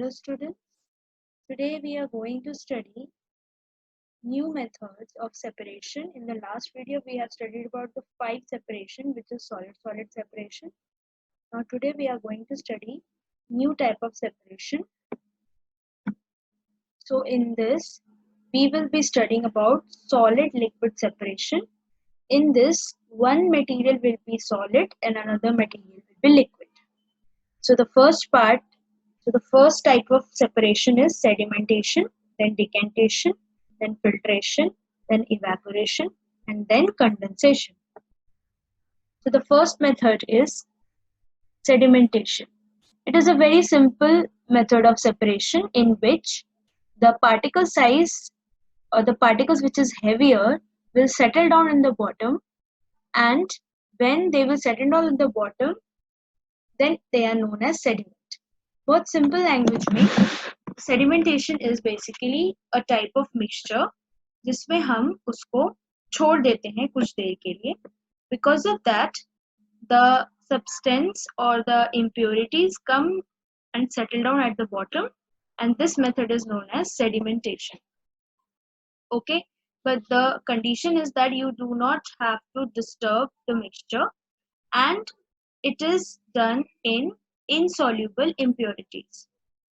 Hello students, today we are going to study new methods of separation. In the last video we have studied about the 5 separation, which is solid-solid separation. Now today we are going to study new type of separation. So in this we will be studying about solid-liquid separation. In this, one material will be solid and another material will be liquid. So the first type of separation is sedimentation, then decantation, then filtration, then evaporation, and then condensation. So the first method is sedimentation. It is a very simple method of separation in which the particle size or the particles which is heavier will settle down in the bottom, and when they will settle down in the bottom, then they are known as sediment. बहुत simple language में sedimentation is basically a type of mixture जिसमें हम उसको छोड़ देते हैं कुछ देर के लिए. Because of that, the substance or the impurities come and settle down at the bottom, and this method is known as sedimentation. Okay, but the condition is that you do not have to disturb the mixture, and it is done in insoluble impurities.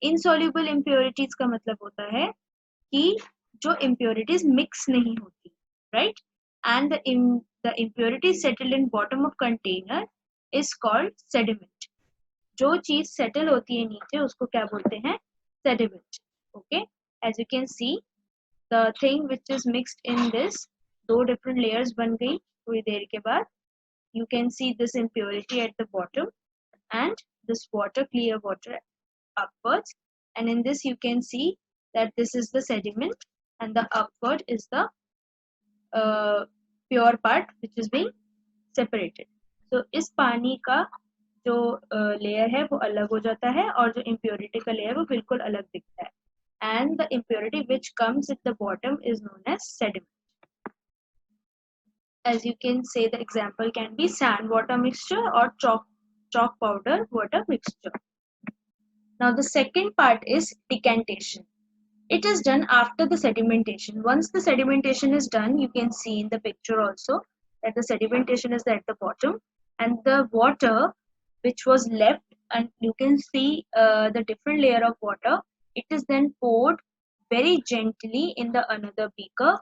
Insoluble impurities का मतलब होता है कि जो impurities mix नहीं होती, right? And the impurities settled in bottom of container is called sediment. जो चीज settle होती है नीचे उसको क्या बोलते हैं? Sediment. Okay, as you can see, the thing which is mixed in this, दो different layers बन गई थोड़ी देर के बाद. You can see this impurity at the bottom and this water, clear water upwards, and in this you can see that this is the sediment and the upward is the pure part which is being separated. So इस पानी का जो layer है वो अलग हो जाता है और जो impurity का layer वो बिल्कुल अलग दिखता है, and the impurity which comes at the bottom is known as sediment. As you can say, the example can be sand water mixture or chalk powder water mixture. Now the second part is decantation. It is done after the sedimentation. Once the sedimentation is done, you can see in the picture also that the sedimentation is at the bottom, and the water which was left, and you can see the different layer of water, it is then poured very gently in the another beaker,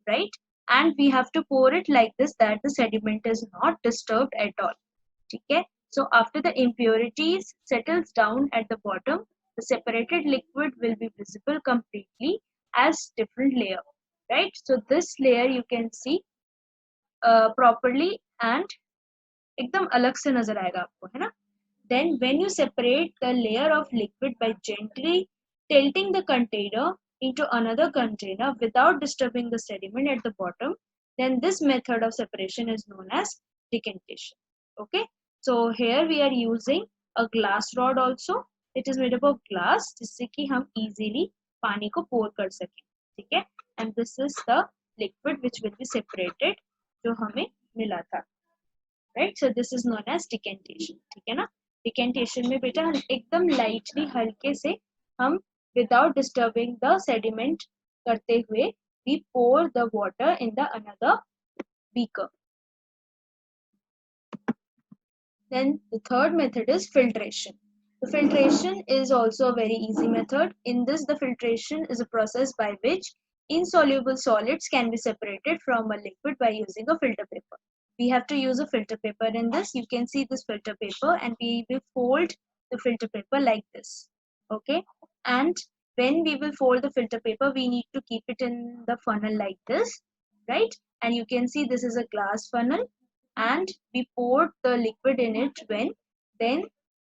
right? And we have to pour it like this, that the sediment is not disturbed at all. Okay, so after the impurities settles down at the bottom, the separated liquid will be visible completely as different layer, right? So this layer you can see properly and एकदम अलग से नजर आएगा आपको, है ना? Then when you separate the layer of liquid by gently tilting the container into another container without disturbing the sediment at the bottom, then this method of separation is known as decantation. Okay, so here we are using a glass rod also. It is made up of glass जिससे कि हम easily पानी को pour कर सकें, ठीक है? And this is the liquid which will be separated जो हमें मिला था, right? So this is known as decantation, ठीक है ना? Decantation में बेटा हम एकदम lightly हल्के से हम without disturbing the sediment करते हुए we pour the water in the another beaker. Then the third method is filtration. The filtration is also a very easy method. In this, the filtration is a process by which insoluble solids can be separated from a liquid by using a filter paper. We have to use a filter paper in this. You can see this filter paper, and we will fold the filter paper like this. Okay, and when we will fold the filter paper, we need to keep it in the funnel like this, right? And you can see this is a glass funnel, and we poured the liquid in it when then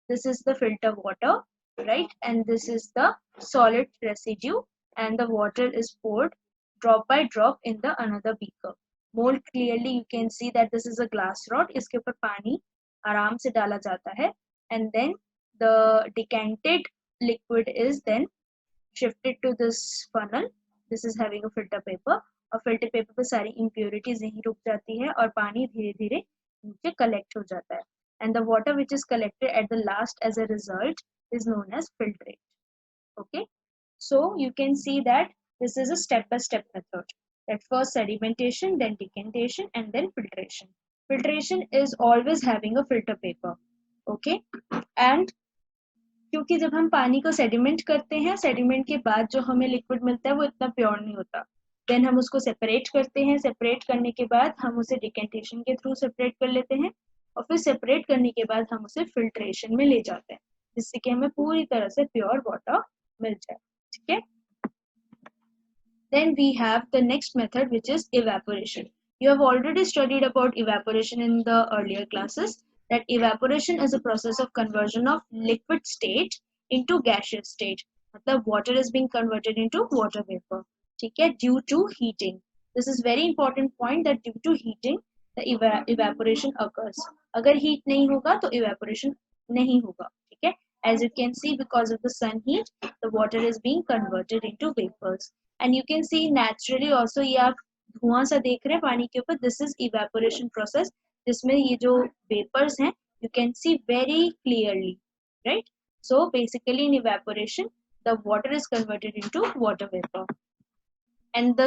this is the filter water, right? And this is the solid residue, and the water is poured drop by drop in the another beaker. More clearly you can see that this is a glass rod, इसके ऊपर पानी आराम से डाला जाता है, and then the decanted liquid is then shifted to this funnel. This is having a filter paper, और filter paper पे सारी impurities यहीं रुक जाती है और पानी धीरे धीरे नीचे collect हो जाता है, and the water which is collected at the last as a result is known as filtrate. So you can see that this is a step-by-step method. At first sedimentation, then decantation, and then filtration. Filtration is always having a filter paper. Okay, and क्योंकि जब हम पानी को sediment करते हैं, sediment के बाद जो हमें लिक्विड मिलता है वो इतना प्योर नहीं होता. देन हम उसको सेपरेट करते हैं. सेपरेट करने के बाद हम उसे डिकेंटेशन के थ्रू सेपरेट कर लेते हैं और फिर सेपरेट करने के बाद हम उसे फिल्ट्रेशन में ले जाते हैं जिससे कि हमें पूरी तरह से प्योर वाटर मिल जाए. ठीक है. Then we have the next method, which is evaporation. You have already studied about evaporation in the earlier classes. That evaporation is a process of conversion of liquid state into gaseous state. मतलब water is being converted into water vapor. ठीक है, due to heating. This is very important point that due to heating the evaporation occurs. अगर heat नहीं होगा तो evaporation नहीं होगा. ठीक है. As you can see, because of the sun heat, the water is being converted into vapors. And you can see naturally also, ये आप धुआं सा देख रहे हैं पानी के ऊपर. This is evaporation process जिसमें ये जो vapors हैं you can see very clearly, right? So basically in evaporation the water is converted into water vapor. And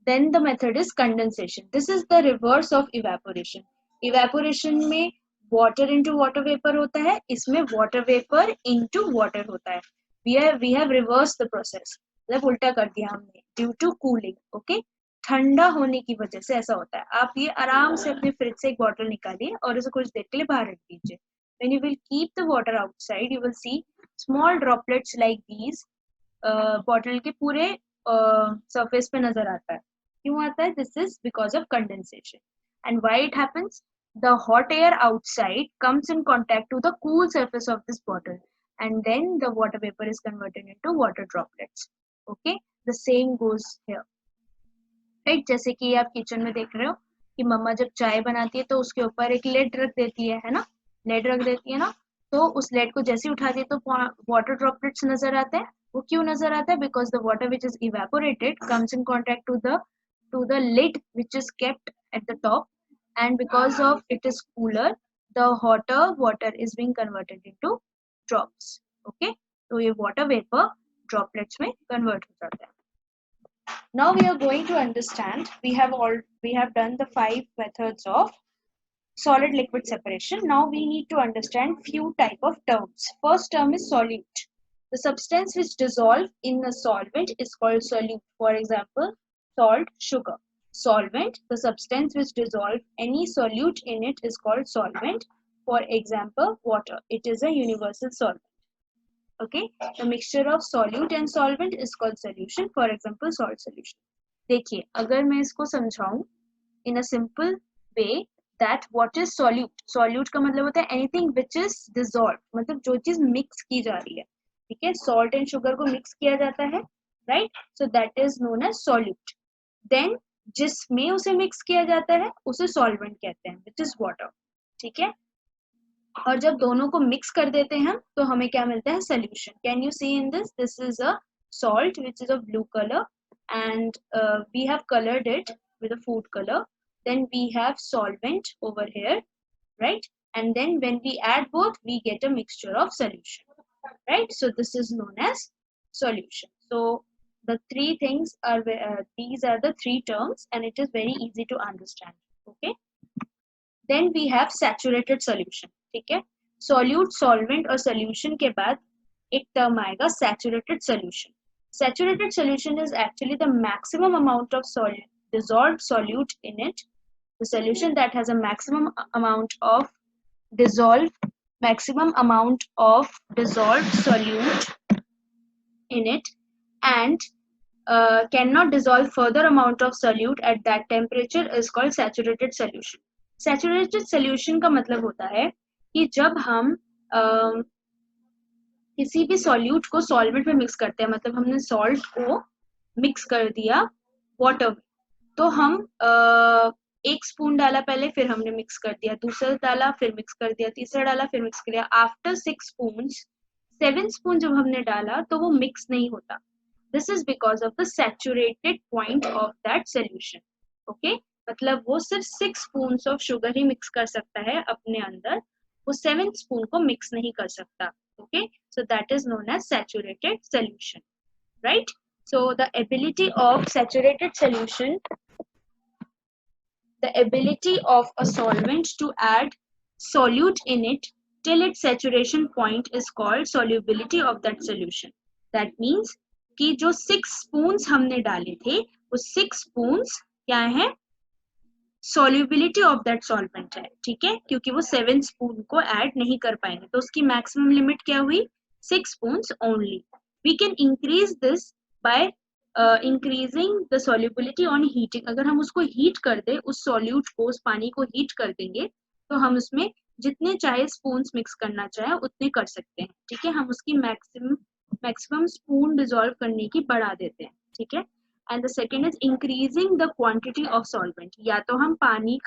then the method is condensation. This is the reverse of evaporation. Evaporation में water into water vapor होता है, इसमें water vapor into water होता है. We have reversed the process. मतलब उल्टा कर दिया हमने. Due to cooling, okay? ठंडा होने की वजह से ऐसा होता है. आप ये आराम से अपने फ्रिज से एक बॉटल निकालिए और इसे कुछ देर के लिए बाहर रख दीजिए. When you will keep the water outside, you will see small droplets like these. Bottle के पूरे surface पे नजर आता है. क्यों आता है? This is because of condensation. And why it happens? The hot air outside comes in contact to the cool surface of this bottle, and then the water vapor is converted into water droplets. Okay, the same goes here. Right? जैसे कि आप kitchen में देख रहे हो कि मम्मा जब चाय बनाती है तो उसके ऊपर एक लेड रख देती है ना? लेड रख देती है ना? तो उस लेड को जैसे उठाती है तो वाटर ड्रॉपलेट्स नजर आते हैं. वो क्यों नजर आता है? Because the water which is evaporated comes in contact to the lid which is kept at the top, and because of it is cooler, the hotter water is being converted into drops. Okay, तो ये water vapor droplets में convert हो जाता है. Now we are going to understand. We have done the 5 methods of solid liquid separation. Now we need to understand few type of terms. First term is solute. The substance which dissolve in a solvent is called solute. For example, salt, sugar. Solvent, the substance which dissolve any solute in it is called solvent. For example, water. It is a universal solvent. Okay, the mixture of solute and solvent is called solution. For example, salt solution. देखिए, अगर मैं इसको समझाऊं in a simple way, that what is solute? Solute का मतलब होता है anything which is dissolved, मतलब जो चीज mix की जा रही है. ठीक है, salt and sugar को mix किया जाता है, right? So that is known as solute. Then जिसमें उसे mix किया जाता है उसे solvent कहते हैं, which is water. ठीक है, और जब दोनों को मिक्स कर देते हैं हम तो हमें क्या मिलता है? Solution. Can you see in this? This is a salt which is of blue color, and we have colored it with a food color. Then we have solvent over here, right? And then when we add both, we get a mixture of solution, right? So this is known as solution. So the three things are these are the 3 terms, and it is very easy to understand. Okay, then we have saturated solution. ठीक है, solute, solvent और solution के बाद एक term आएगा saturated solution. Saturated solution is actually the maximum amount of dissolved solute in it. The solution that has a maximum amount of dissolved solute in it, and cannot dissolve further amount of solute at that temperature is called saturated solution. Saturated solution का मतलब होता है कि जब हम किसी भी solute को सॉल्वेंट में मिक्स करते हैं, मतलब हमने सॉल्ट को मिक्स कर दिया वाटर में, तो हम 1 स्पून डाला पहले, फिर हमने मिक्स कर दिया, दूसरा डाला फिर मिक्स कर दिया, तीसरा डाला फिर मिक्स कर दिया. आफ्टर 6 स्पून, 7 स्पून जब हमने डाला तो वो मिक्स नहीं होता. This is because of the saturated point of that solution. Okay, मतलब वो सिर्फ 6 spoons of sugar he mix कर सकता है अपने अंदर, वो 7 spoon को मिक्स नहीं कर सकता. Okay, so that is known as saturated solution. right? So the ability of saturated solution, the ability of a solvent to add solute in it till its saturation point is called solubility of that solution. That means कि जो 6 spoons हमने डाले थे वो 6 spoons क्या है, solubility of that solvent है, ठीक है, क्योंकि वो 7 spoon को add नहीं कर पाएंगे तो उसकी maximum limit क्या हुई, 6 spoons only. We can increase this by increasing the solubility on heating. अगर हम उसको heat कर दे, उस solute को, उस पानी को heat कर देंगे तो हम उसमें जितने चाहे spoons mix करना चाहे उतने कर सकते हैं, ठीक है, हम उसकी maximum spoon dissolve करने की बढ़ा देते हैं, ठीक है. And the second is increasing the quantity of solvent, या तो हम पानी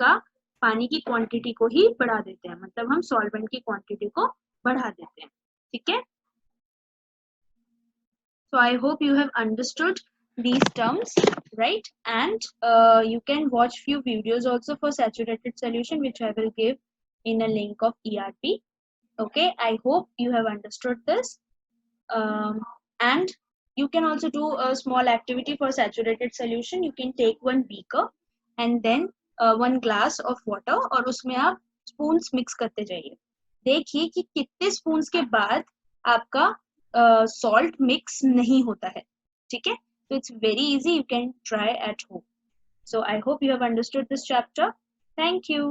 की क्वांटिटी को ही बढ़ा देते हैं, मतलब हम सॉल्वेंट की क्वांटिटी को बढ़ा देते हैं, ठीक है. So I hope you have understood these terms, right? And you can watch few videos also for saturated solution, which I will give in a link of ERP. Okay, I hope you have understood this. And you can also do a small activity for saturated solution. You can take one beaker and then one glass of water और उसमें आप spoons mix करते जाइए. देखिए कि कितने spoons के बाद आपका salt mix नहीं होता है, ठीक है. So it's very easy, you can try at home. So I hope you have understood this chapter. Thank you.